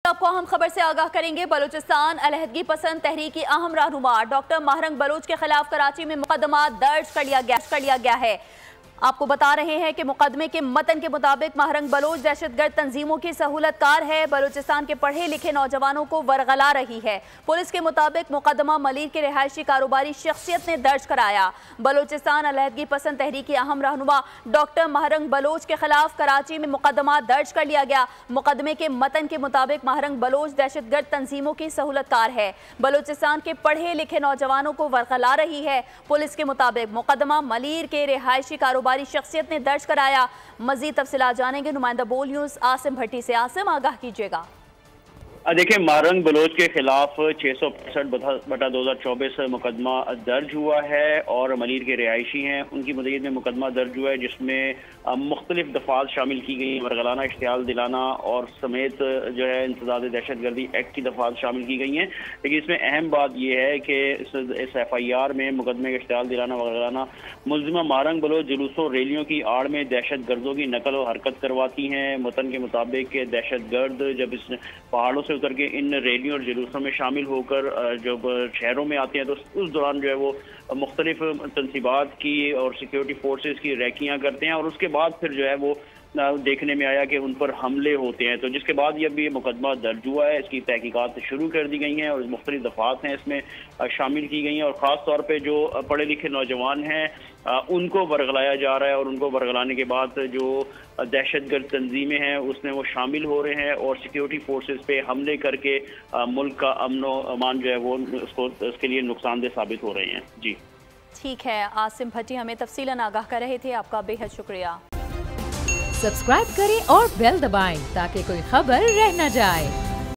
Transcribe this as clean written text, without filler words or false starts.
आपको अहम खबर से आगाह करेंगे। बलूचिस्तान अलहदगी पसंद तहरीक की अहम रहनुमा डॉक्टर महरंग बलोच के खिलाफ कराची में मुकदमा दर्ज कर लिया गया है। आपको बता रहे हैं कि मुकदमे के मतन के मुताबिक महरंग बलोच दहशतगर्द तंजीमों की सहूलतकार है, बलूचिस्तान के पढ़े लिखे नौजवानों को वरगला रही है। पुलिस के मुताबिक मुकदमा मलीर के रिहायशी कारोबारी शख्सियत ने दर्ज कराया। बलूचिस्तान अलहदगी पसंद तहरीक की अहम रहनुमा डॉक्टर महरंग बलोच के खिलाफ कराची में मुकदमा दर्ज कर लिया गया। मुकदमे के मतन के मुताबिक महरंग बलोच दहशतगर्द तंजीमों की सहूलतकार है, बलूचिस्तान के पढ़े लिखे नौजवानों को वरगला रही है। पुलिस के मुताबिक मुकदमा मलीर के रिहायशी कारोबारी शख्सियत ने दर्ज कराया। मजीद तफसीलात जानेंगे नुमाइंदा बोल न्यूज आसिम भट्टी से। आसिम, आगाह कीजिएगा। देखिए, महरंग बलोच के खिलाफ 665/2024 मुकदमा दर्ज हुआ है और मलीर के रिहायशी हैं, उनकी मदीद में मुकदमा दर्ज हुआ है जिसमें मुख्तलिफ दफात शामिल की गई, वरगलाना, इश्तियाल दिलाना और समेत जो है इंसदाद दहशतगर्दी एक्ट की दफात शामिल की गई हैं। लेकिन इसमें अहम बात यह है कि इस FIR में मुकदमे का इश्तियाल दिलाना, वरगलाना, मुल्जिमा महरंग बलोच जुलूसों रैलियों की आड़ में दहशत गर्दों की नकल और हरकत करवाती हैं। मतन के मुताबिक दहशत गर्द जब इस पहाड़ों से उतर के इन रैलियों और जुलूसों में शामिल होकर जब शहरों में आते हैं तो उस दौरान जो है वो मुख्तलिफ तनसीबात की और सिक्योरिटी फोर्सेस की रैकियां करते हैं और उसके बाद फिर जो है वो देखने में आया कि उन पर हमले होते हैं। तो जिसके बाद ये मुकदमा दर्ज हुआ है, इसकी तहकीकात शुरू कर दी गई हैं और मुख्तलिफ दफात हैं इसमें शामिल की गई हैं और ख़ास तौर पे जो पढ़े लिखे नौजवान हैं उनको वरगलाया जा रहा है और उनको वरगलाने के बाद जो दहशतगर्द तंजीमें हैं उसमें वो शामिल हो रहे हैं और सिक्योरिटी फोर्सेस पे हमले करके मुल्क का अमन व अमान जो है वो उसके लिए नुकसानदेह साबित हो रहे हैं। जी ठीक है, आसिम भट्टी हमें तफसीलन आगाह कर रहे थे, आपका बेहद शुक्रिया। सब्सक्राइब करें और बेल दबाएं ताकि कोई खबर रह न जाए।